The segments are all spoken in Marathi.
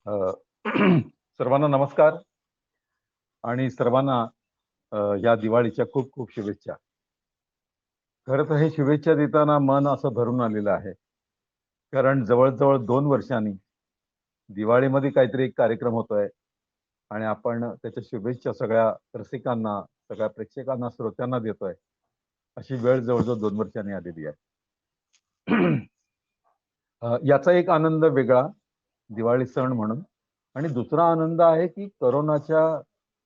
अ, सर्वांना नमस्कार आणि सर्वांना या दिवाळीच्या खूप खूप शुभेच्छा. खरं तर हे शुभेच्छा देताना मन असं भरून आलेलं आहे. कारण जवळ-जवळ 2 वर्षांनी दिवाळीमध्ये काहीतरी एक कार्यक्रम होतोय आणि आपण त्याच्या शुभेच्छा सगळ्या रसिकांना, सगळ्या प्रेक्षकांना, श्रोत्यांना देतोय. अशी वेळ जवळ-जवळ 2 वर्षांनी आलेली आहे. याचा एक आनंद वेगळा, दिवाळी सण म्हणून. आणि दुसरा आनंद आहे की कोरोनाच्या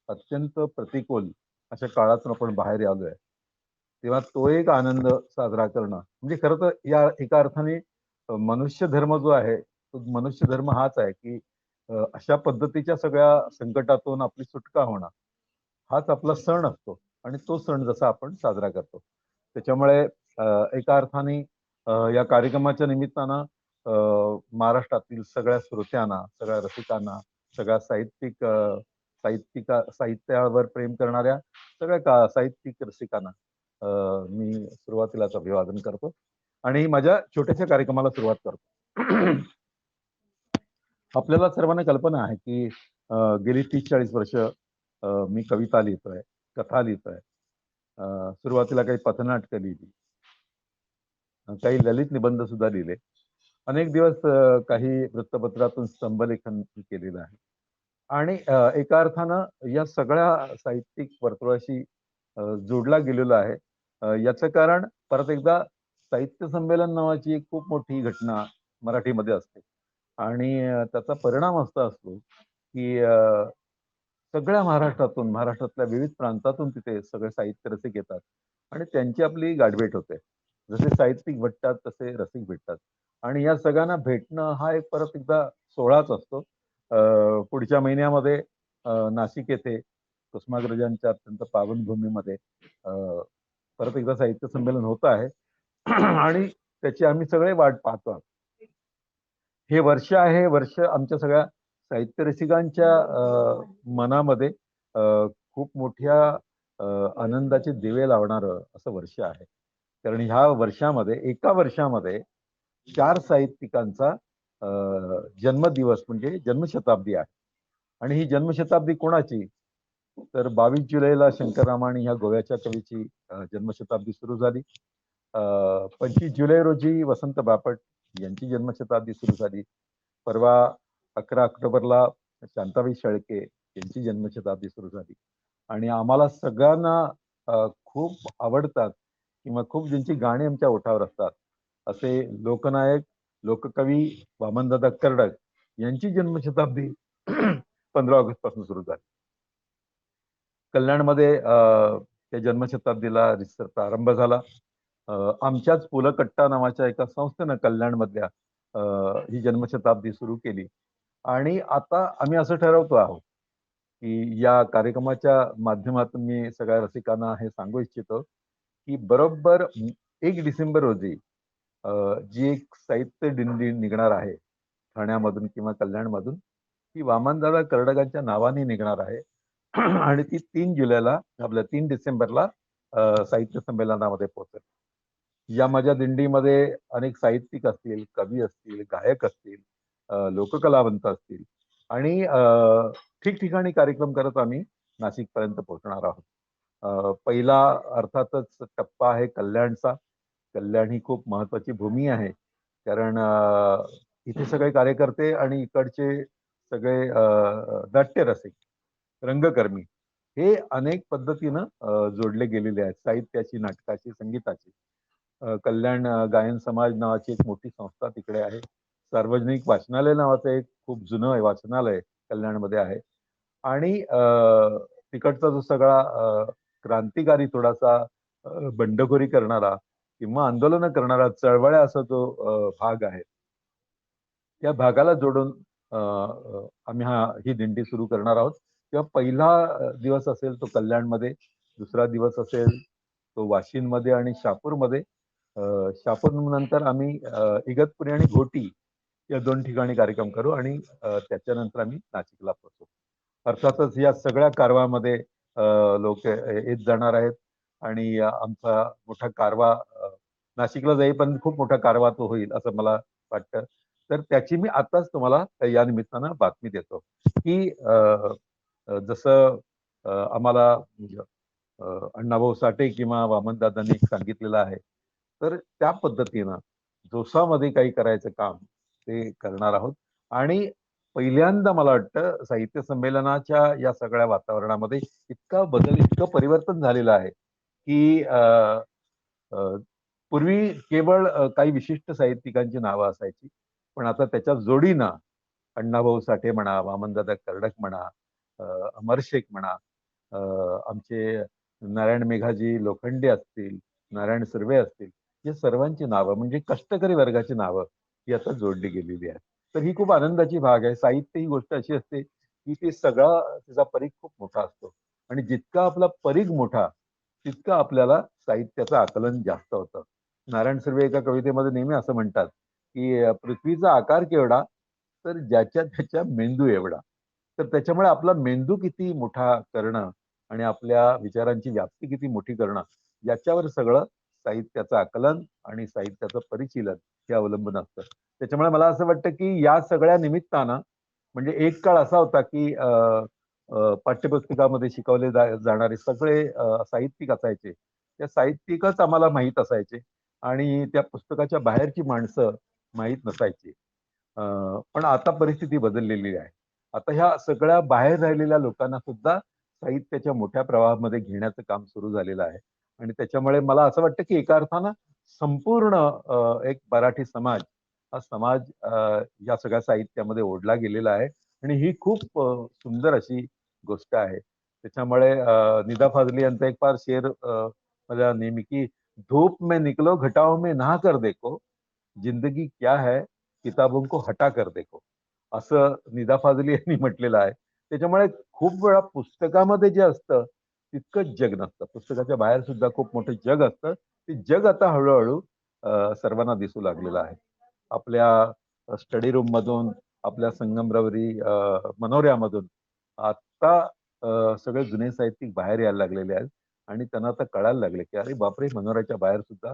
अत्यंत प्रतिकूल अशा काळातून आपण बाहेर आलोय. तेव्हा तो एक आनंद साजरा करणं म्हणजे खरं तर या एका अर्थाने मनुष्य धर्म जो आहे तो मनुष्य धर्म हाच आहे की अशा पद्धतीच्या सगळ्या संकटातून आपली सुटका होणं हाच आपला सण असतो आणि तो सण जसा आपण साजरा करतो. त्याच्यामुळे एका अर्थाने या कार्यक्रमाच्या निमित्तानं महाराष्ट्रातील सगळ्या श्रोत्यांना, सगळ्या रसिकांना, सगळ्या साहित्यावर प्रेम करणाऱ्या सगळ्या साहित्यिक रसिकांना मी सुरुवातीलाच अभिवादन करतो आणि माझ्या छोट्याशा कार्यक्रमाला सुरुवात करतो. आपल्याला सर्वांना कल्पना आहे की गेली 30-40 वर्ष मी कविता लिहितोय, कथा लिहितोय. सुरुवातीला काही पथनाटकं लिहिली. काही ललित निबंध सुद्धा लिहिले. अनेक दिवस काही वृत्तपत्रातून स्तंभलेखन केलेलं आहे. आणि एका अर्थानं या सगळ्या साहित्यिक वर्तुळाशी जोडला गेलेलो आहे. याचं कारण परत एकदा साहित्य संमेलन नावाची एक खूप मोठी घटना मराठीमध्ये असते आणि त्याचा परिणाम असा असतो की सगळ्या महाराष्ट्रातल्या विविध प्रांतातून तिथे सगळे साहित्य रसिक येतात आणि त्यांची आपली गाठभेट होते. जसे साहित्यिक भेटतात तसे रसिक भेटतात आणि या सगळ्यांना भेटणं हा एक परत एकदा सोहळाच असतो. पुढच्या महिन्यामध्ये नाशिक येथे कुसुमाग्रजांच्या अत्यंत पावनभूमीमध्ये परत एकदा साहित्य संमेलन होत आहे आणि त्याची आम्ही सगळे वाट पाहतो. हे वर्ष आहे, वर्ष आमच्या सगळ्या साहित्य रसिकांच्या मनामध्ये खूप मोठ्या आनंदाचे दिवे लावणारं असं वर्ष आहे. कारण ह्या वर्षामध्ये एका वर्षामध्ये 4 साहित्यिकांचा जन्मदिवस म्हणजे जन्मशताब्दी आहे. आणि ही जन्मशताब्दी कोणाची? तर 22 जुलैला शंकररामाणी ह्या गोव्याच्या कवीची जन्मशताब्दी सुरू झाली. 25 जुलै रोजी वसंत बापट यांची जन्मशताब्दी सुरू झाली. परवा 11 ऑक्टोबरला शांताबाई शेळके यांची जन्मशताब्दी सुरू झाली. आणि आम्हाला सगळ्यांना खूप आवडतात किंवा खूप ज्यांची गाणी आमच्या ओठावर असतात असे लोकनायक, लोककवी वामनदादा कर्डक यांची जन्मशताब्दी 15 ऑगस्ट पासून सुरू झाली. कल्याणमध्ये त्या जन्मशताब्दीला रितसर प्रारंभ झाला. आमच्याच पुलकट्टा नावाच्या एका संस्थेनं कल्याणमधल्या ही जन्मशताब्दी सुरू केली आणि आता आम्ही असं ठरवतो आहोत की या कार्यक्रमाच्या माध्यमातून मी सगळ्या रसिकांना हे सांगू इच्छितो की बरोबर 1 डिसेंबर रोजी जी एक साहित्य दिंडी निघणार आहे ठाण्यामधून किंवा कल्याणमधून ती वामनदादा कर्डकांच्या नावाने निघणार आहे. आणि ती 3 जुलैला आपल्या 3 डिसेंबरला साहित्य संमेलनामध्ये पोहोचेल. या माझ्या दिंडीमध्ये अनेक साहित्यिक असतील, कवी असतील, गायक असतील, लोककलावंत असतील आणि ठिकठिकाणी कार्यक्रम करत आम्ही नाशिकपर्यंत पोहोचणार आहोत. पहिला अर्थातच टप्पा आहे कल्याणचा. कल्याण ही खूप महत्वाची भूमी आहे. कारण इथे सगळे कार्यकर्ते आणि इकडचे सगळे नाट्यरसिक, रंगकर्मी हे अनेक पद्धतीनं जोडले गेलेले आहेत. साहित्याची, नाटकाची, संगीताची. कल्याण गायन समाज नावाची एक मोठी संस्था तिकडे आहे. सार्वजनिक वाचनालय नावाचं एक खूप जुनं वाचनालय कल्याणमध्ये आहे. आणि तिकडचा जो सगळा क्रांतिकारी थोडासा बंडखोरी करणारा किंवा आंदोलन करणारा चळवळ्या असा जो भाग आहे त्या भागाला जोडून आम्ही ही दिंडी सुरू करणार आहोत. तेव्हा पहिला दिवस असेल तो कल्याणमध्ये, दुसरा दिवस असेल तो वाशिममध्ये आणि शहापूरमध्ये. शहापूर नंतर आम्ही इगतपुरी आणि घोटी या 2 ठिकाणी कार्यक्रम करू आणि त्याच्यानंतर आम्ही नाशिकला पोहोचू. अर्थातच या सगळ्या कारवामध्ये लोक येत जाणार आहेत आणि आमचा मोठा कारवा नाशिकला जाईपर्यंत खूप मोठा कारवा तो होईल असं मला वाटतं. तर त्याची मी आताच तुम्हाला या निमित्तानं बातमी देतो की जसं आम्हाला अण्णाभाऊ साठे किंवा वामनदादांनी सांगितलेलं आहे, तर त्या पद्धतीनं जोसामध्ये काही करायचं काम ते करणार आहोत. आणि पहिल्यांदा मला वाटतं साहित्य संमेलनाच्या या सगळ्या वातावरणामध्ये इतका बदल, इतकं परिवर्तन झालेलं आहे की पूर्वी केवळ काही विशिष्ट साहित्यिकांची नावं असायची, पण आता त्याच्या जोडीनं अण्णाभाऊ साठे म्हणा, वामनदादा कर्डक म्हणा, अमर शेख म्हणा, आमचे नारायण मेघाजी लोखंडे असतील, नारायण सुर्वे असतील, या सर्वांची नावं म्हणजे कष्टकरी वर्गाची नावं ही आता जोडली गेलेली आहेत. तर ही खूप आनंदाची भाग आहे. साहित्य ही गोष्ट अशी असते की ते सगळा त्याचा परीघ खूप मोठा असतो आणि जितका आपला परीघ मोठा तितकं आपल्याला साहित्याचं आकलन जास्त होतं. नारायण सुर्वे एका कवितेमध्ये नेहमी असं म्हणतात की पृथ्वीचा आकार केवढा, तर ज्याच्या त्याच्या मेंदू एवढा. तर त्याच्यामुळे आपला मेंदू किती मोठा करणं आणि आपल्या विचारांची व्याप्ती किती मोठी करणं याच्यावर सगळं साहित्याचं आकलन आणि साहित्याचं परिशीलन हे अवलंबून असतं. त्याच्यामुळे मला असं वाटतं की या सगळ्या निमित्तानं म्हणजे एक काळ असा होता की पाठ्यपुस्तकामध्ये शिकवले जाणारे सगळे साहित्यिक असायचे. त्या साहित्यिकच आम्हाला माहीत असायचे आणि त्या पुस्तकाच्या बाहेरची माणसं माहीत नसायची. पण आता परिस्थिती बदललेली आहे. आता ह्या सगळ्या बाहेर राहिलेल्या लोकांना सुद्धा साहित्याच्या मोठ्या प्रवाहामध्ये घेण्याचं काम सुरू झालेलं आहे आणि त्याच्यामुळे मला असं वाटतं की एका अर्थानं संपूर्ण एक मराठी समाज हा समाज या सगळ्या साहित्यामध्ये ओढला गेलेला आहे आणि ही खूप सुंदर अशी गोष्ट आहे. त्याच्यामुळे निदा फाजली यांचा एक फार शेर मला नेहमी की धूप में निकलो घटाओं में नहा कर देखो, जिंदगी क्या है किताबों को हटा कर देखो, असं निदा फाजली यांनी म्हटलेलं आहे. त्याच्यामुळे खूप वेळा पुस्तकामध्ये जे असतं तितकंच जग नसतं. पुस्तकाच्या बाहेर सुद्धा खूप मोठं जग असतं. ते जग आता हळूहळू सर्वांना दिसू लागलेलं आहे. आपल्या स्टडी रूम मधून, आपल्या संगमरवरी मनोऱ्यामधून आता सगळे जुने साहित्यिक बाहेर यायला लागलेले आहेत आणि त्यांना आता कळायला लागले की अरे बापरे, मनोऱ्याच्या बाहेर सुद्धा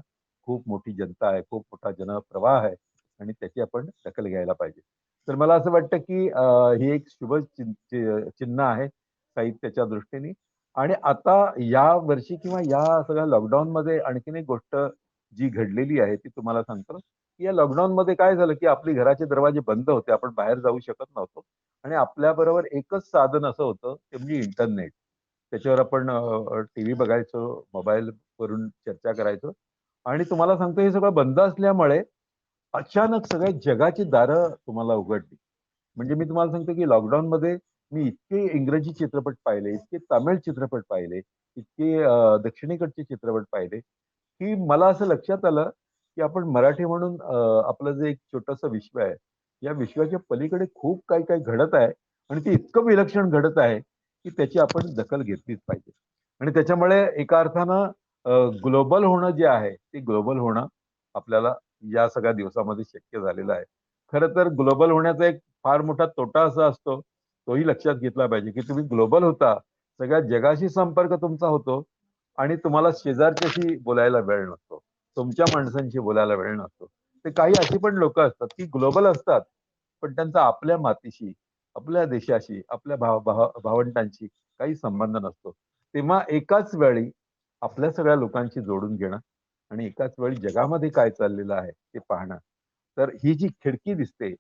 खूप मोठी जनता आहे, खूप मोठा जनप्रवाह आहे आणि त्याची आपण दखल घ्यायला पाहिजे. तर मला असं वाटतं की ही एक शुभ चिन्ह आहे साहित्याच्या दृष्टीने. आणि आता या वर्षी किंवा या सगळ्या लॉकडाऊन मध्ये आणखीन एक गोष्ट जी घडलेली आहे ती तुम्हाला सांगतो. या लॉकडाऊन मध्ये काय झालं की आपली घराचे दरवाजे बंद होते, आपण बाहेर जाऊ शकत नव्हतो आणि आपल्याबरोबर एकच साधन असं होतं ते म्हणजे इंटरनेट. त्याच्यावर आपण टीव्ही बघायचो, मोबाईल वरून चर्चा करायचो आणि तुम्हाला सांगतो हे सगळं बंद असल्यामुळे अचानक सगळ्या जगाची दारं तुम्हाला उघडली. म्हणजे मी तुम्हाला सांगतो की लॉकडाऊन मध्ये मी इतके इंग्रजी चित्रपट पाहिले, इतके तामिळ चित्रपट पाहिले, इतके दक्षिणेकडचे चित्रपट पाहिले की मला असं लक्षात आलं की आपण मराठी म्हणून आपलं जे एक छोटंसं विश्व आहे, या विश्वाच्या पलीकडे खूप काही काही घडत आहे आणि ते इतकं विलक्षण घडत आहे की त्याची आपण दखल घेतलीच पाहिजे. आणि त्याच्यामुळे एका अर्थानं ग्लोबल होणं जे आहे ते ग्लोबल होणं आपल्याला या सगळ्या दिवसामध्ये शक्य झालेलं आहे. खरं तर ग्लोबल होण्याचा एक फार मोठा तोटा असा असतो, तोही लक्षात घेतला पाहिजे की तुम्ही ग्लोबल होता, सगळ्या जगाशी संपर्क तुमचा होतो आणि तुम्हाला शेजारच्याशी बोलायला वेळ नसतो, तुमच्या माणसांशी बोलायला वेळ नसतो. ते काही अशी पण लोक असतात की ग्लोबल असतात पण त्यांचा आपल्या मातीशी, आपल्या देशाशी, आपल्या भावंडांशी काही संबंध नसतो. तेव्हा एकाच वेळी आपल्या सगळ्या लोकांशी जोडून घेणं आणि एकाच वेळी जगामध्ये काय चाललेलं आहे ते पाहणं. तर ही जी खिडकी दिसते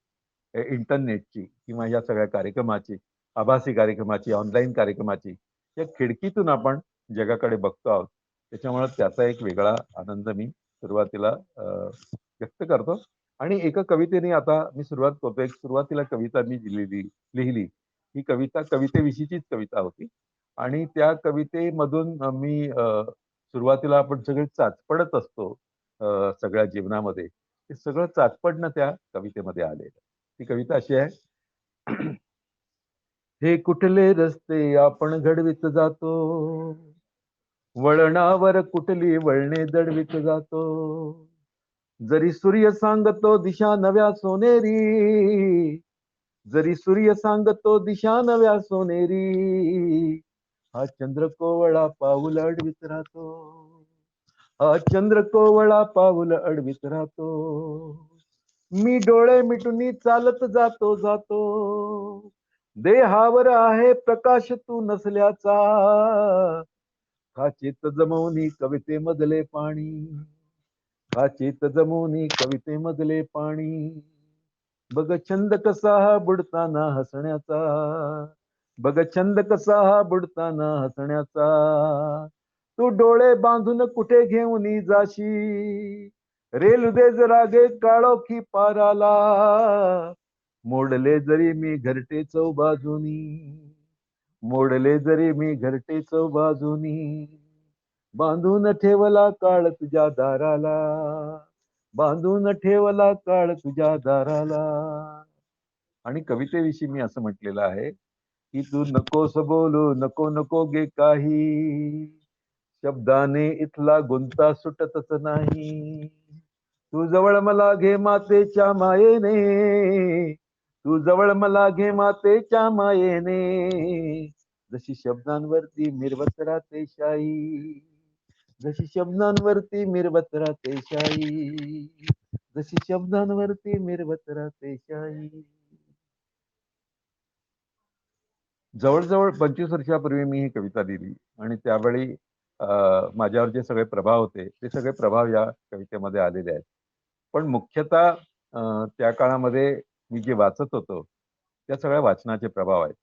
इंटरनेटची किंवा या सगळ्या कार्यक्रमाची, आभासी कार्यक्रमाची, ऑनलाईन कार्यक्रमाची, या खिडकीतून आपण जगाकडे बघतो आहोत. त्याच्यामुळे त्याचा एक वेगळा आनंद मी सुरुवातीला व्यक्त करतो. आणि एका कवितेने आता मी सुरुवात करतो. एक सुरुवातीला कविता मी लिहिली. ही कविता कवितेविषयीचीच कविता होती आणि त्या कवितेमधून मी सुरुवातीला आपण सगळे चाचपडत असतो सगळ्या जीवनामध्ये, ते सगळं चाचपडणं त्या कवितेमध्ये आलेलं. ती कविता अशी आहे. हे कुठले रस्ते आपण घडवीत जातो, वळणावर कुठली वळणे दडवीत जातो. जरी सूर्य सांगतो दिशा नव्या सोनेरी, जरी सूर्य सांगतो दिशा नव्या सोनेरी, हा चंद्र कोवळा पाऊल अडवीत राहतो, हा चंद्र कोवळा पाऊल अडवीत राहतो. मी डोळे मिटून चालत जातो जातो, देहावर आहे प्रकाश तू नसल्याचा, खाचीत जमवनी कवितेमधले पाणी, खाचीत जमवनी कवितेमधले पाणी, बघ छंद कसा हा बुडताना हसण्याचा, बघ छंद कसा हा बुडताना हसण्याचा, तू डोळे बांधून कुठे घेऊन जाशी, रेलुदे जरागे काळोखी पाराला, मोडले जरी मी घरटे चौबाजूनी, मोडले जरी मी घरटे चौबाजूनी, बांधून ठेवला काळ तुझ्या दाराला, बांधून ठेवला काळ तुझ्या दाराला. आणि कवितेविषयी मी असं म्हटलेलं आहे की तू नकोस बोलू नको नको गे काही, शब्दाने इथला गुंता सुटतच नाही, तू जवळ मला घे मातेच्या मायेने, तू जवळ मला घे मातेच्या मायेने, जशी शब्दांवरती मिरवत राहते शाई, जशी शब्दांवरती मिरवत राहते शाई, जशी शब्दांवरती मिरवत राहते शाई. जवळजवळ 25 वर्षापूर्वी मी ही कविता लिहिली आणि त्यावेळी माझ्यावर जे सगळे प्रभाव होते ते सगळे प्रभाव या कवितेमध्ये आलेले आहेत. पण मुख्यतः त्या काळामध्ये मी जे वाचत होतो त्या सगळ्या वाचनाचे प्रभाव आहेत.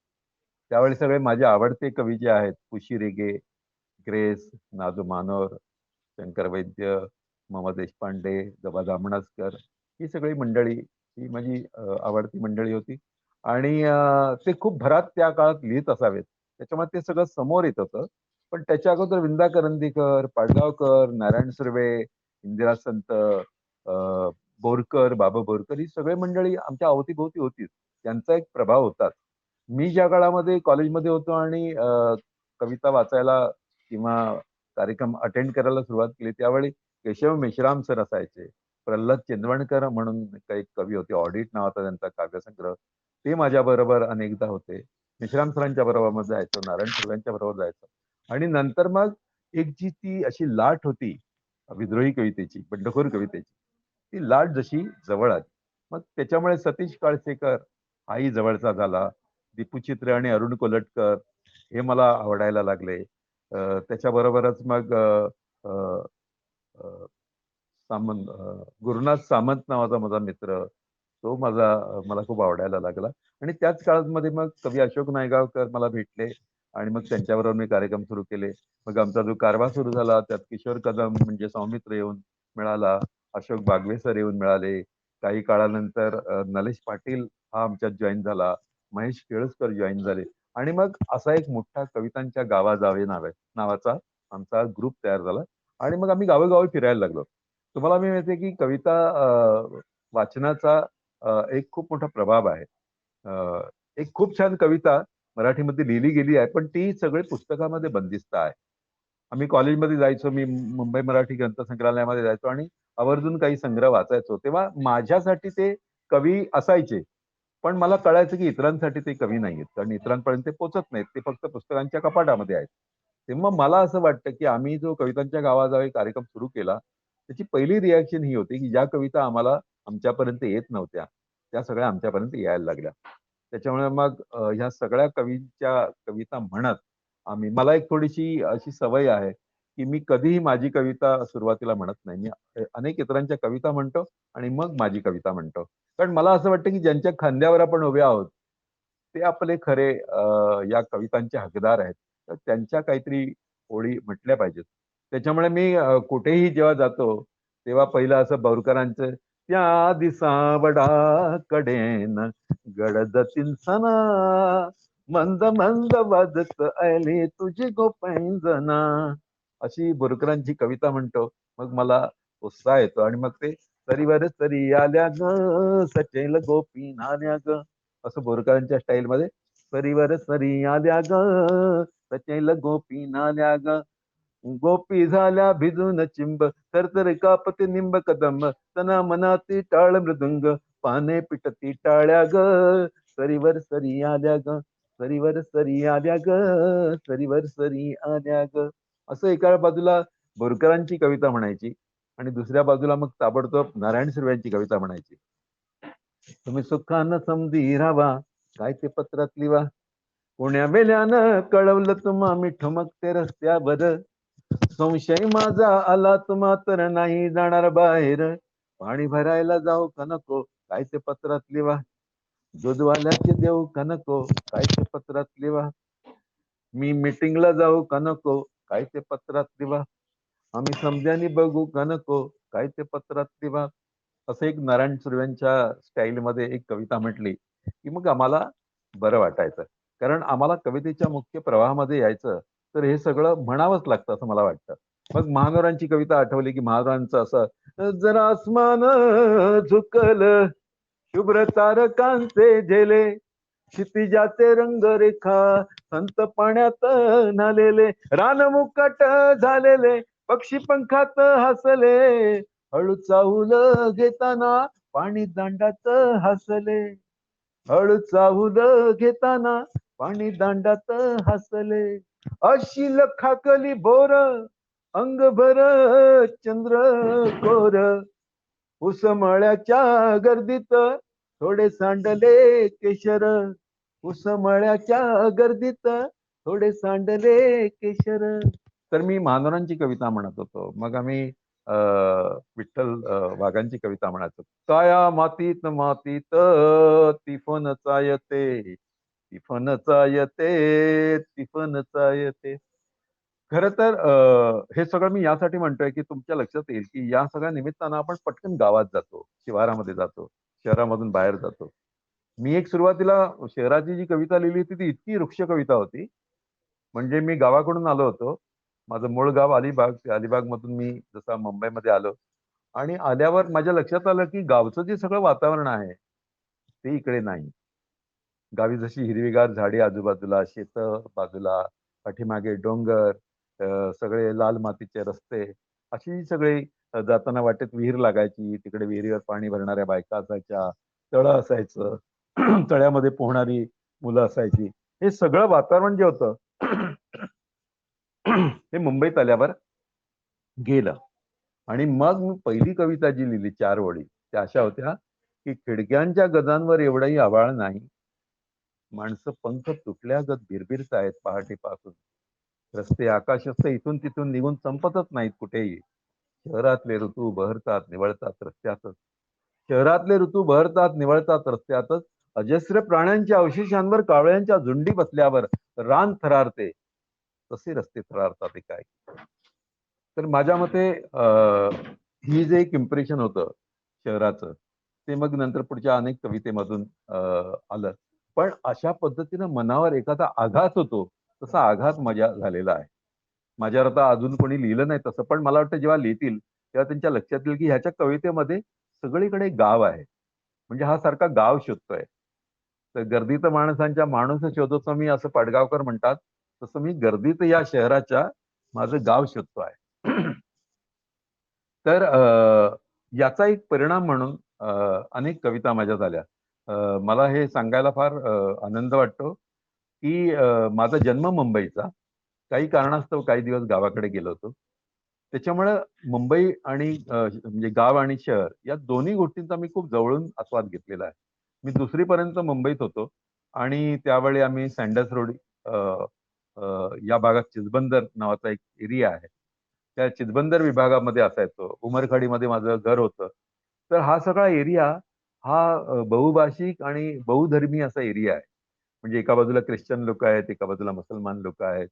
त्यावेळी सगळे माझे आवडते कवी जे आहेत पुशी रेगे, ग्रेस, नाजू मानोर, शंकर वैद्य, म. देशपांडे, ग. दामणसकर, ही सगळी मंडळी ही माझी आवडती मंडळी होती आणि ते खूप भरात त्या काळात लिहित असावेत त्याच्यामुळे ते सगळं समोर येत होतं. पण त्याच्या अगोदर विंदा करंदीकर, पाडगावकर, नारायण सुर्वे, इंदिरा संत, बोरकर, बाबा बोरकर ही सगळी मंडळी आमच्या अवतीभोवती होतीच. त्यांचा एक प्रभाव होताच. मी ज्या काळामध्ये कॉलेजमध्ये होतो आणि कविता वाचायला किंवा कार्यक्रम अटेंड करायला सुरुवात केली त्यावेळी केशव मेश्राम सर असायचे, प्रल्हाद चिंदवणकर म्हणून काही कवी होते, ऑडिट नावाचा त्यांचा काव्यसंग्रह, ते माझ्या बरोबर अनेकदा होते. मेश्राम सरांच्या बरोबर जायचो, नारायण सुर्व्यांच्या बरोबर जायचो. आणि नंतर मग एक जी ती अशी लाट होती विद्रोही कवितेची, बंडखोर कवितेची, ती लाट जशी जवळ आली मग त्याच्यामुळे सतीश काळसेकर हाही जवळचा झाला, दीपू चित्रे आणि अरुण कोलटकर हे मला आवडायला लागले. त्याच्याबरोबरच मग सामंत, गुरुनाथ सामंत नावाचा माझा मित्र, तो मला खूप आवडायला लागला. आणि त्याच काळामध्ये मग कवी अशोक नायगावकर मला भेटले आणि मग त्यांच्याबरोबर मी कार्यक्रम सुरू केले. मग आमचा जो कारवा सुरू झाला त्यात किशोर कदम म्हणजे सौमित्र येऊन मिळाला, अशोक बागवे सर येऊन मिळाले. काही काळानंतर नलेश पाटील हा आमच्यात जॉईन झाला, महेश केळुसकर जॉईन झाले आणि मग असा एक मोठा कवितांच्या गावा जावे नावाचा आमचा ग्रुप तयार झाला आणि मग आम्ही गावोगावी फिरायला लागलो. तुम्हाला मी माहिती आहे की कविता वाचनाचा एक खूप मोठा प्रभाव आहे. एक खूप छान कविता मराठीमध्ये लिहिली गेली आहे पण ती सगळे पुस्तकामध्ये बंदिस्त आहे. आम्ही कॉलेजमध्ये जायचो, मी मुंबई मराठी ग्रंथ संग्रहालयामध्ये जायचो आणि आवर्जून काही संग्रह वाचायचो. तेव्हा माझ्यासाठी ते कवी असायचे पण मला कळायचं की इतरांसाठी ते कवी नाहीयेत कारण इतरांपर्यंत ते पोचत नाहीत, ते फक्त पुस्तकांच्या कपाटामध्ये आहेत. तेव्हा मला असं वाटतं की आम्ही जो कवितांच्या गावाजावी कार्यक्रम सुरू केला त्याची पहिली रिॲक्शन ही होती की ज्या कविता आम्हाला आमच्यापर्यंत येत नव्हत्या त्या सगळ्या आमच्यापर्यंत यायला लागल्या. त्याच्यामुळे मग ह्या सगळ्या कवींच्या कविता म्हणत आम्ही, मला एक थोडीशी अशी सवय आहे की मी कधीही माझी कविता सुरुवातीला म्हणत नाही. मी अनेक इतरांच्या कविता म्हणतो आणि मग माझी कविता म्हणतो. कारण मला असं वाटतं की ज्यांच्या खांद्यावर आपण उभे आहोत ते आपले खरे या कवितांचे हकदार आहेत. तर त्यांच्या काहीतरी ओळी म्हटल्या पाहिजेत. त्याच्यामुळे मी कुठेही जेव्हा जातो तेव्हा पहिलं असं बोरकरांचं, त्या दिसावडा कडेन गडद तिंसना, मंद मंद वाजत आले तुझी गोपैंजना, अशी बोरकरांची कविता म्हणतो. मग मला उत्साह येतो आणि मग ते सरीवर सरी आल्या ग सचेल गोपी नाल्या ग, असं बोरकरांच्या स्टाईलमध्ये, सरीवर सरी आल्या ग सचेल गोपी नाल्या ग, गोपी झाल्या भिजून चिंब, थरथर कापते निंब कदंब, तना मनाती टाळ मृदुंग, पाने पिटती टाळ्या ग, सरीवर सरी आल्या ग, सरीवर सरी आल्या ग, सरीवर सरी आल्या ग, असं एका बाजूला बोरकरांची कविता म्हणायची आणि दुसऱ्या बाजूला मग ताबडतोब नारायण सुर्व्यांची कविता म्हणायची. तुम्ही सुखानं समधी राहा, काय ते पत्रात लिवा. कोण्या वेल्यानं कळवलं तुम्हा मी ठमकते रस्त्यावर. संशय माझा आला तुम्हा तर नाही जाणार बाहेर. पाणी भरायला जाऊ का नको, काय ते पत्रात लिवा. दूधवाल्याचे देऊ का नको, काय ते पत्रात लिवा. मी मीटिंगला जाऊ का नको, काय ते पत्रात लिवा. आम्ही समजानी बघू का नको, काय ते पत्रात लिहा. असं एक नारायण सुर्व्यांच्या स्टाईलमध्ये एक कविता म्हटली की मग आम्हाला बरं वाटायचं. कारण आम्हाला कवितेच्या मुख्य प्रवाहामध्ये यायचं तर हे सगळं म्हणावंच लागतं असं मला वाटतं. मग महानोरांची कविता आठवली की महानोरांचं असं, जरा आसमान झुकल शुभ्र तारकांचे झेले, क्षितिजाचे रंगरेखा संत पाण्यात नालेले, रान मुकाट झालेले पक्षी पंखात हसले, हळू चाहुल घेताना पाणी दांडात हसले, हळू चाहुल घेताना पाणी दांडात हसले. अशी लखाकली बोर अंगभर चंद्र कोर, उसमळ्याच्या गर्दीत थोडे सांडले केशर, उसमळ्याच्या गर्दीत थोडे सांडले केशर. तर मी महानोरांची कविता म्हणत होतो. मग आम्ही विठ्ठल वाघांची कविता म्हणायचो. काया मातीत मातीत तिफन चायते, तिफन चायते, तिफन चायते. खर तर हे सगळं मी यासाठी म्हणतोय की तुमच्या लक्षात येईल की या सगळ्या निमित्तानं आपण पटकन गावात जातो, शिवारामध्ये जातो, शहरामधून बाहेर जातो. मी एक सुरुवातीला शहराची जी कविता लिहिली होती ती इतकी वृक्ष कविता होती. म्हणजे मी गावाकडून आलो होतो. माझं मूळ गाव अलिबाग. अलिबाग मधून मी जसा मुंबईमध्ये आलो आणि आल्यावर माझ्या लक्षात आलं की गावचं जे सगळं वातावरण आहे ते इकडे नाही. गावी जशी हिरवीगार झाडी आजूबाजूला, शेत बाजूला, पाठीमागे डोंगर, सगळे लाल मातीचे रस्ते, अशी सगळी जाताना वाटेत विहीर लागायची. तिकडे विहिरीवर पाणी भरणाऱ्या बायका असायच्या, तळं असायचं, तळ्यामध्ये पोहणारी मुलं असायची. हे सगळं वातावरण जे होतं हे मुंबईत आल्यावर गेलं. आणि मग मी पहिली कविता जी लिहिली 4 ओळी त्या अशा होत्या की खिडक्यांच्या गजांवर एवढंही आभाळ नाही, माणसं पंख तुटल्यागत भिरभिरतायत पहाटेपासून, रस्ते आकाशस्थ इथून तिथून निघून संपतच नाहीत कुठेही. शहरातले ऋतू बहरतात निवळतात रस्त्यातच, शहरातले ऋतू बहरतात निवळतात रस्त्यातच, अजस्र प्राण्यांच्या अवशेषांवर कावळ्यांच्या झुंडी बसल्यावर रान थरारते, तसे रस्ते थरारतात काय. तर माझ्या मते ही जे एक इम्प्रेशन होतं शहराचं ते मग नंतर पुढच्या अनेक कवितेमधून आलं. पण अशा पद्धतीनं मनावर एखादा आघात होतो तसा आघात माझ्या झालेला आहे. माझ्यावर आता अजून कोणी लिहिलं नाही तसं, पण मला वाटतं जेव्हा लिहितील तेव्हा त्यांच्या लक्षात येईल की ह्याच्या कवितेमध्ये सगळीकडे गाव आहे. म्हणजे हा सारखा गाव शोधतोय. तर गर्दीत माणसांच्या माणूस शोधतो मी असं पाडगावकर म्हणतात, तसं मी गर्दीत या शहराच्या माझं गाव शोधतो आहे. तर याचा एक परिणाम म्हणून अनेक कविता माझ्या झाल्या. मला हे सांगायला फार आनंद वाटतो की माझा जन्म मुंबईचा, काही कारणास्तव काही दिवस गावाकडे गेलो होतो. त्याच्यामुळे मुंबई आणि म्हणजे गाव आणि शहर या दोन्ही गोष्टींचा मी खूप जवळून आस्वाद घेतलेला आहे. मी 2री पर्यंत मुंबईत होतो आणि त्यावेळी आम्ही सँडल्स रोड या भागात चिचबंदर नावाचा एक एरिया आहे. त्या चिचबंदर विभागामध्ये असायचो. उमरखाडीमध्ये माझं घर होतं. तर हा सगळा एरिया हा बहुभाषिक आणि बहुधर्मी असा एरिया आहे. म्हणजे एका बाजूला ख्रिश्चन लोक आहेत, एका बाजूला मुसलमान लोक आहेत.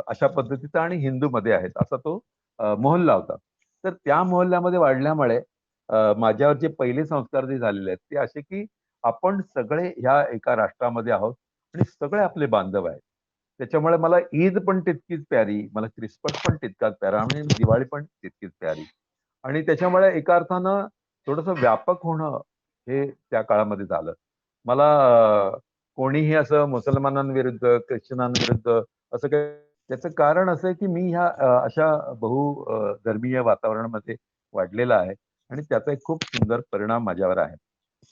अशा पद्धतीचा आणि हिंदूमध्ये आहेत असा तो मोहल्ला होता. तर त्या मोहल्ल्यामध्ये वाढल्यामुळे माझ्यावर जे पहिले संस्कार जे झालेले आहेत ते असे की आपण सगळे ह्या एका राष्ट्रामध्ये आहोत आणि सगळे आपले बांधव आहेत. त्याच्यामुळे मला ईद पण तितकीच प्यारी, मला क्रिसमस पण तितकाच प्यारा आणि दिवाळी पण तितकीच प्यारी. आणि त्याच्यामुळे एका अर्थानं थोडंसं व्यापक होणं हे त्या काळामध्ये झालं. मला कोणीही असं मुसलमानांविरुद्ध, ख्रिश्चनांविरुद्ध असं काही, त्याचं कारण असं आहे की मी ह्या अशा धर्मीय वातावरणामध्ये वाढलेला आहे आणि त्याचा एक खूप सुंदर परिणाम माझ्यावर आहे.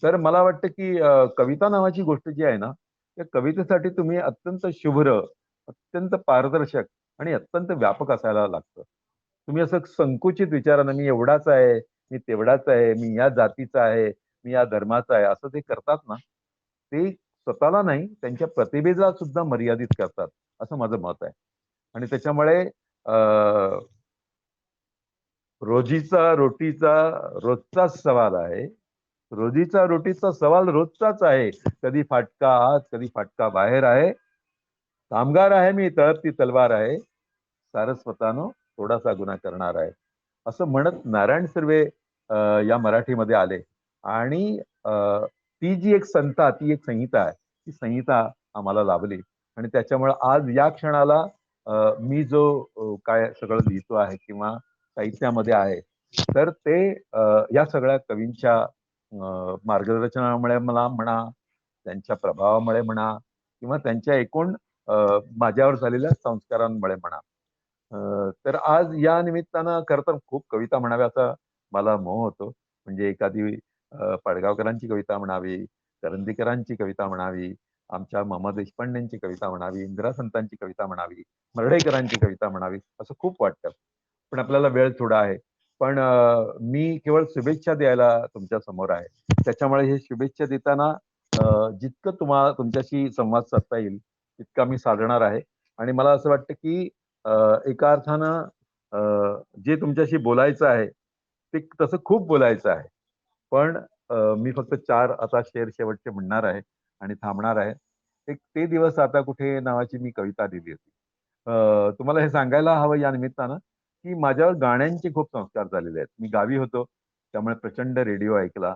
तर मला वाटतं की कविता नावाची गोष्ट जी आहे ना, त्या कवितेसाठी तुम्ही अत्यंत शुभ्र, अत्यंत पारदर्शक आणि अत्यंत व्यापक असायला लागतं. तुम्ही असं संकुचित विचारानं मी एवढाच आहे, मी तेवढाच आहे, मी या जातीचा आहे, मी या धर्माचा आहे असं ते करतात ना, ते स्वतःला नाही त्यांच्या प्रतिभेला सुद्धा मर्यादित करतात असं माझं मत आहे. आणि त्याच्यामुळे रोजीचा रोटीचा रोजचाच सवाल आहे. रोजीचा रोटीचा सवाल रोजचाच आहे. कधी फाटका आत, कधी फाटका बाहेर आहे. कामगार आहे मी, तळपती तलवार आहे. सारस्वतानो थोडासा गुन्हा करणार आहे. असं म्हणत नारायण सुर्वे या मराठीमध्ये आले. आणि ती जी एक संथा, ती एक संहिता आहे. ती संहिता आम्हाला लाभली. आणि त्याच्यामुळे आज या क्षणाला मी जो काय सगळं लिहितो आहे किंवा साहित्यामध्ये आहे, तर ते या सगळ्या कवींच्या मार्गदर्शनामुळे मला म्हणा, त्यांच्या प्रभावामुळे म्हणा किंवा त्यांच्या एकूण माझ्यावर झालेल्या संस्कारांमुळे म्हणा. तर आज या निमित्तानं खरं तर खूप कविता म्हणाव्याचा मला मोह होतो. म्हणजे एखादी पाडगावकरांची कविता म्हणावी, करंदीकरांची कविता म्हणावी, आमच्या मामा देशपांडेंची कविता म्हणावी, इंदिरा संतांची कविता म्हणावी, मर्ढेकरांची कविता म्हणावी, असं खूप वाटतं. पण आपल्याला वेळ थोडा आहे. पण मी केवळ शुभेच्छा द्यायला तुमच्या समोर आहे. त्याच्यामुळे हे शुभेच्छा देताना जितकं तुमच्याशी संवाद साधता येईल तितका मी साधणार आहे. आणि मला असं वाटतं की एका अर्थानं जे तुमच्याशी बोलायचं आहे ते तसं खूप बोलायचं आहे. पण मी फक्त 4 आता शेवटचे म्हणणार आहे आणि थांबणार आहे. एक ते दिवस आता कुठे नावाची मी कविता लिहिली होती. तुम्हाला हे सांगायला हवं या निमित्तानं की माझ्यावर गाण्यांचे खूप संस्कार झालेले आहेत. मी गावी होतो, त्यामुळे प्रचंड रेडिओ ऐकला.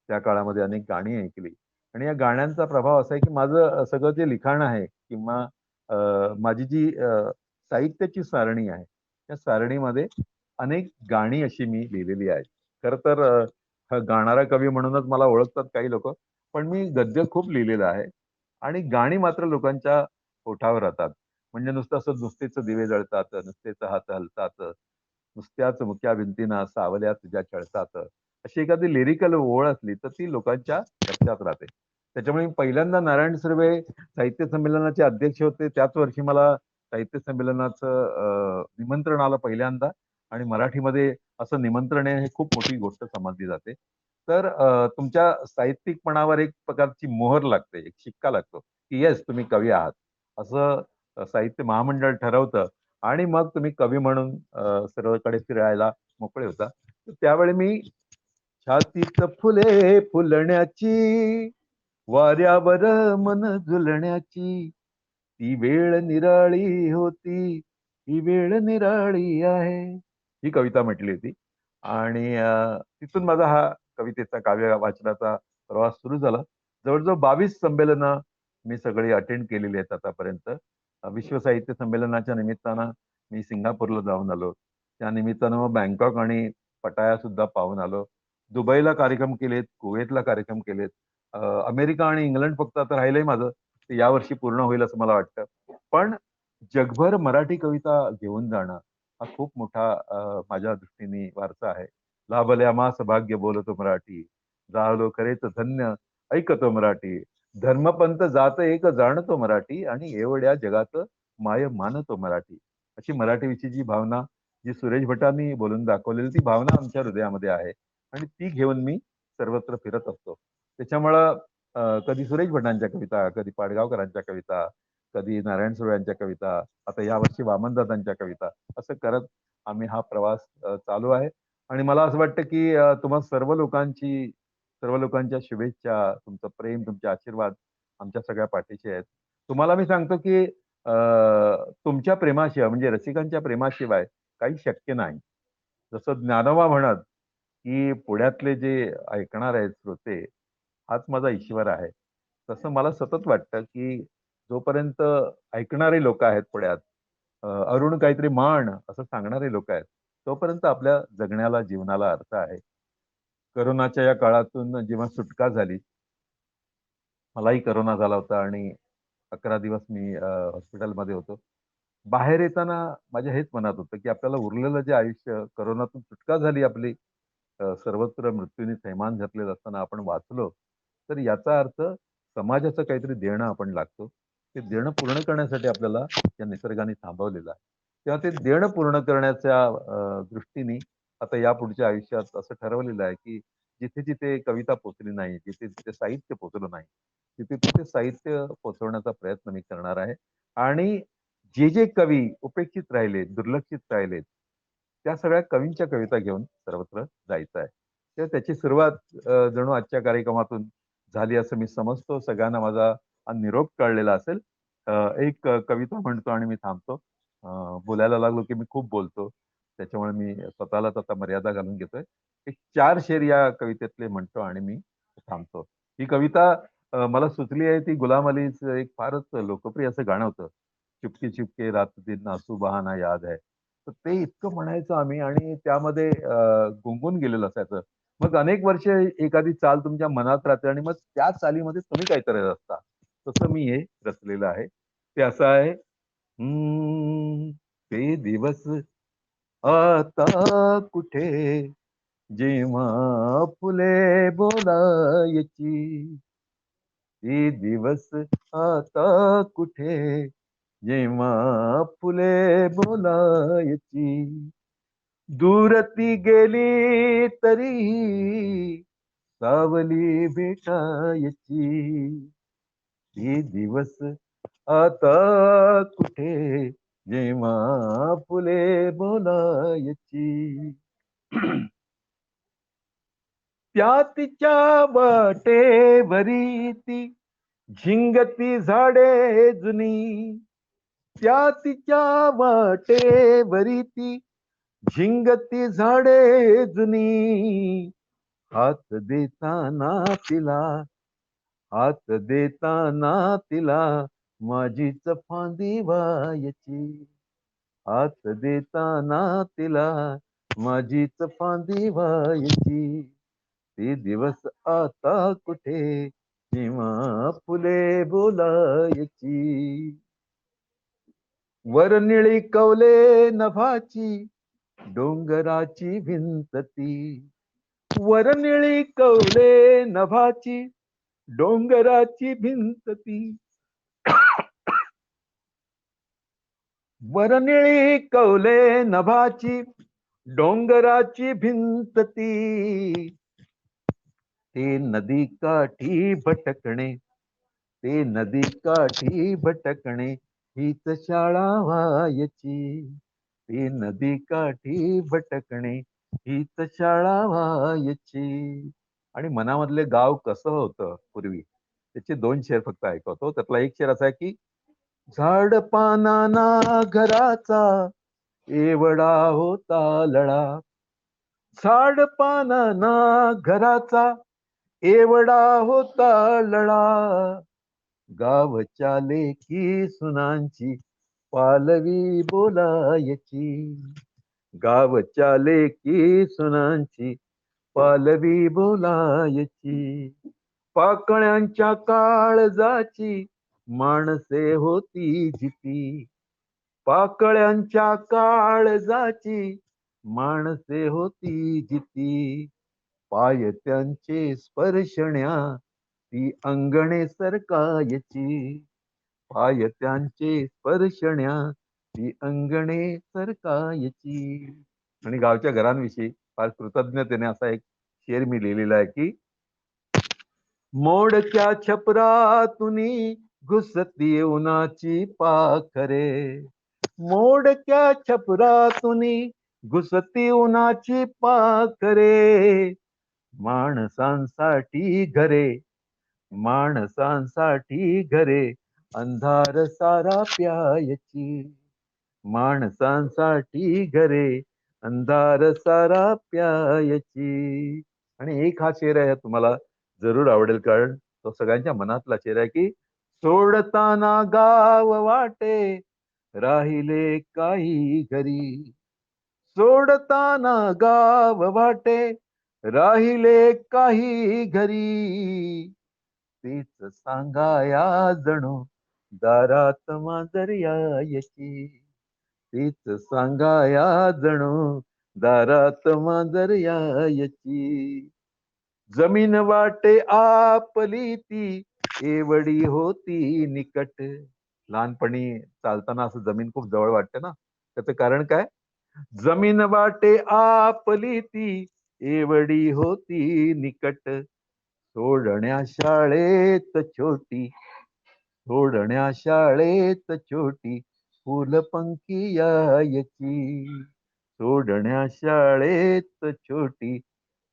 त्या काळामध्ये अनेक गाणी ऐकली. आणि या गाण्यांचा प्रभाव असा आहे की माझं सगळं जे लिखाण आहे किंवा माझी जी साहित्याची सारणी आहे, त्या सारणीमध्ये अनेक गाणी अशी मी लिहिलेली आहेत. खरं तर गाणारा कवी म्हणूनच मला ओळखतात काही लोक, पण मी गद्य खूप लिहिलेलं आहे. आणि गाणी मात्र लोकांच्या ओठावर राहतात. म्हणजे नुसतं असं नुसतेच दिवे जळतात, नुसतेच हात हलतात, नुसत्याच मुक्या भिंतीना सावल्या तुझ्या छळतात, अशी एखादी लिरिकल ओळ असली तर ती लोकांच्या लक्षात राहते. त्याच्यामुळे मी पहिल्यांदा नारायण सुर्वे साहित्य संमेलनाचे अध्यक्ष होते त्याच वर्षी मला साहित्य संमेलनाचं निमंत्रण आलं पहिल्यांदा. आणि मराठीमध्ये असं निमंत्रण आहे, हे खूप मोठी गोष्ट समजली जाते. तर तुमच्या साहित्यिकपणावर एक प्रकारची मोहर लागते, एक शिक्का लागतो की येस तुम्ही कवी आहात असं साहित्य महामंडळ ठरवतं. आणि मग तुम्ही कवी म्हणून सर्वकडे फिरायला मोकळे होता. तर त्यावेळी मी छातीत फुले फुलण्याची, वाऱ्यावर मन झुलण्याची, ती वेळ निराळी होती, ही वेळ निराळी आहे, ही कविता म्हटली होती. आणि तिथून माझा हा कवितेचा काव्य वाचनाचा प्रवास सुरू झाला. जवळजवळ 22 संमेलनं मी सगळी अटेंड केलेली आहेत आतापर्यंत. विश्व साहित्य संमेलनाच्या निमित्तानं मी सिंगापूरला जाऊन आलो. त्या निमित्तानं मग बँकॉक आणि पटाया सुद्धा पाहून आलो. दुबईला कार्यक्रम केलेत, कुवेतला कार्यक्रम केलेत. अमेरिका आणि इंग्लंड फक्त आता राहिलंय माझं, ते यावर्षी पूर्ण होईल असं मला वाटतं. पण जगभर मराठी कविता घेऊन जाणं हा खूप मोठा माझ्या दृष्टीने वारसा आहे. लाभल्या मास भाग्य बोलतो मराठी, झालो खरेच धन्य ऐकतो मराठी, धर्मपंथ जात एक जाणतो मराठी, आणि एवढ्या जगात माय मानतो मराठी. अशी मराठीविषयीची भावना जी सुरेश भटांनी बोलून दाखवलेली ती भावना आमच्या हृदयामध्ये आहे. आणि ती घेऊन मी सर्वत्र फिरत असतो. त्याच्यामुळं कधी सुरेश भटांच्या कविता, कधी पाडगावकरांच्या कविता, कधी नारायण सुर्वे यांच्या कविता, आता यावर्षी वामनदादांच्या कविता, असं करत आम्ही हा प्रवास चालू आहे. आणि मला असं वाटतं की तुम्हा सर्व लोकांच्या शुभेच्छा, तुमचं प्रेम, तुमचे आशीर्वाद आमच्या सगळ्या पाठीशी आहेत. तुम्हाला मी सांगतो की तुमच्या प्रेमाशिवाय म्हणजे रसिकांच्या प्रेमाशिवाय काही शक्य नाही. जसं ज्ञानोबा म्हणत की पुण्यातले जे ऐकणार आहेत श्रोते, हाच माझा ईश्वर आहे. तसं मला सतत वाटतं की जोपर्यंत ऐकणारे लोक आहेत पुण्यात, अरुण काहीतरी म्हण असं सांगणारे लोक आहेत, तोपर्यंत आपल्या जगण्याला जीवनाला अर्थ आहे. करोनाच्या या काळातून जेव्हा सुटका झाली, मलाही करोना झाला होता आणि 11 दिवस मी हॉस्पिटलमध्ये होतो. बाहेर येताना माझ्या हेच मनात होतं की आपल्याला उरलेलं जे आयुष्य, करोनातून सुटका झाली आपली, सर्वत्र मृत्यूने थैमान घातलेलं असताना आपण वाचलो, तर याचा अर्थ समाजाचं काहीतरी देणं आपण लागतो. ते देणं पूर्ण करण्यासाठी आपल्याला या निसर्गाने थांबवलेलं आहे. तेव्हा ते देणं पूर्ण करण्याच्या दृष्टीने आता यापुढच्या आयुष्यात असं ठरवलेलं आहे की जिथे जिथे कविता पोचली नाही, जिथे जिथे साहित्य पोचलं नाही, तिथे तिथे साहित्य पोचवण्याचा प्रयत्न मी करणार आहे. आणि जे जे कवी उपेक्षित राहिले, दुर्लक्षित राहिलेत, त्या सगळ्या कवींच्या कविता घेऊन सर्वत्र जायचं आहे. तर त्याची सुरुवात जणू आजच्या कार्यक्रमातून झाली असं मी समजतो. सगळ्यांना माझा हा निरोप कळलेला असेल. एक कविता म्हणतो आणि मी थांबतो. बोलायला लागलो की मी खूप बोलतो. त्याच्यामुळे मी स्वतःलाच आता मर्यादा घालून घेतोय. एक 4 शेर या कवितेतले म्हणतो आणि मी थांबतो. ही कविता मला सुचली आहे ती गुलाम अलीचं एक फारच लोकप्रिय असं गाणं होतं. चुपके चुपके रात दिन आंसू बहाना याद है. तर ते इतकं म्हणायचो आम्ही आणि त्यामध्ये गुंगून गेलेलं असायचं. मग अनेक वर्ष एखादी चाल तुमच्या मनात राहते आणि मग त्या चालीमध्ये तुम्ही काहीतरी रचता. तसं मी हे रचलेलं आहे. ते असं आहे, ते दिवस आता कुठे जेव्हा फुले बोलायची, ते दिवस आता कुठे जेव्हा फुले बोलायची. दूर ती गेली तरी सावली भेटायची. ते दिवस आता कुठे जेव्हा फुले बोलायची. त्या तिच्या वाटेवरी ती झिंगती झाडे जुनी, त्या तिच्या वाटेवरी ती झिंगती झाडे जुनी. हात देताना तिला, हात देताना तिला माझीच फांदी व्हायची. हात देताना तिला माझीच फांदी व्हायची. ते दिवस आता कुठे जेव्हा फुले बोलायची. वर निळी कवले नभाची डोंगराची भिंत ती, वर निळी कवले नभाची डोंगराची भिंत ती, वर निळी कवले नभाची डोंगराची भिंत ती. ते नदी काठी भटकणे, ते नदी काठी भटकणे हीच शाळा व्हायची. ते नदी काठी भटकणे हीच शाळा व्हायची. आणि मनामधले गाव कसं होतं पूर्वी, त्याचे 2 शेर फक्त ऐकवतो. त्यातला एक शेर असा आहे की, झाड पानाना घराचा एवढा होता लळा, झाड पानाना घराचा एवढा होता लळा. गावच्या लेकी सुनांची पालवी बोलायची, गावच्या लेकी सुनांची पालवी बोलायची. पाकळ्यांच्या काळजाची माणसे होती जिती, पाकळ्यांच्या काळजाची माणसे होती जिती. पाय त्यांचे स्पर्शण्या ती अंगणे सरकायची, पाय त्यांचे स्पर्शण्या ती अंगणे सरकायची. आणि गावच्या घरांविषयी फार कृतज्ञतेने असा एक शेर मी लिहिलेला आहे की, मोडक्या छपरातुनी घुसती उन्हाची पाखरे, मोडक्या छपरातुनी घुसती उन्हाची पाखरे. माणसांसाठी घरे, माणसांसाठी घरे अंधार सारा प्यायची, माणसांसाठी घरे अंधार सारा प्यायची. आणि एक हा शेर आहे तुम्हाला जरूर आवडेल, कारण तो सगळ्यांच्या मनातला शेर आहे की, सोडताना गाव वाटे राहिले काही घरी, सोडताना गाव वाटे राहिले काही घरी. तेच सांगाया जणू दारात मांजर यायची, तीच सांगाया जणू दारात मांजर यायची. जमीन वाटे आपली ती एवढी होती निकट. लहानपणी चालताना असं जमीन खूप जवळ वाटते ना, त्याचं कारण काय? जमीन वाटे आपली ती एवढी होती निकट, सोडण्या शाळेत छोटी, सोडण्या शाळेत छोटी, फुलपंखी यायची. सोडण्या शाळेत छोटी,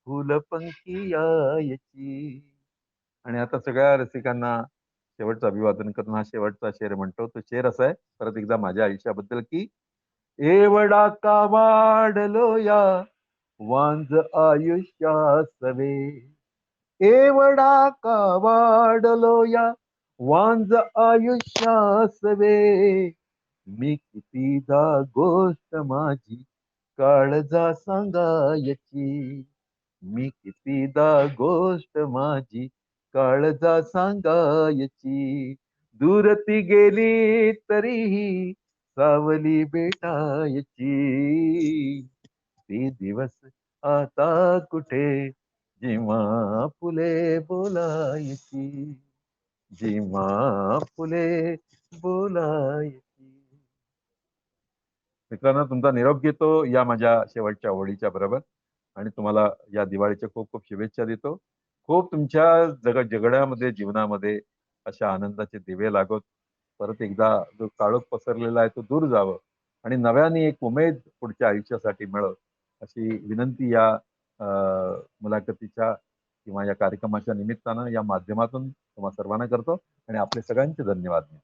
फुलपंखी यायची. आणि आता सगळ्या रसिकांना शेवटचं अभिवादन करून हा शेवटचा शेर म्हणतो. तो शेर असा आहे परत एकदा माझ्या आयुष्याबद्दल की एवढा का वाढलो या वांज आयुष्यासवे, एवढा का वाढलो या वांज आयुष्यासवे, मी कितीदा गोष्ट माझी काळजा सांगायची, मी कितीदा गोष्ट माझी काळजा सांगायची. दूर ती गेली तरीही सावली भेटायची. ते दिवस आता कुठे जेव्हा फुले बोलायची, जेव्हा फुले बोलायची. मित्रांनो, तुमचा निरोप घेतो या माझ्या शेवटच्या ओळीच्या बरोबर आणि तुम्हाला या दिवाळीच्या खूप खूप शुभेच्छा देतो. खूप तुमच्या जगण्यामध्ये जीवनामध्ये अशा आनंदाचे दिवे लागोत. परत एकदा जो काळोख पसरलेला आहे तो दूर जावं आणि नव्याने एक उमेद पुढच्या आयुष्यासाठी मिळव अशी विनंती या मुलाखतीच्या किंवा या कार्यक्रमाच्या निमित्तानं या माध्यमातून तुम्हा सर्वांना करतो आणि आपले सगळ्यांचे धन्यवाद.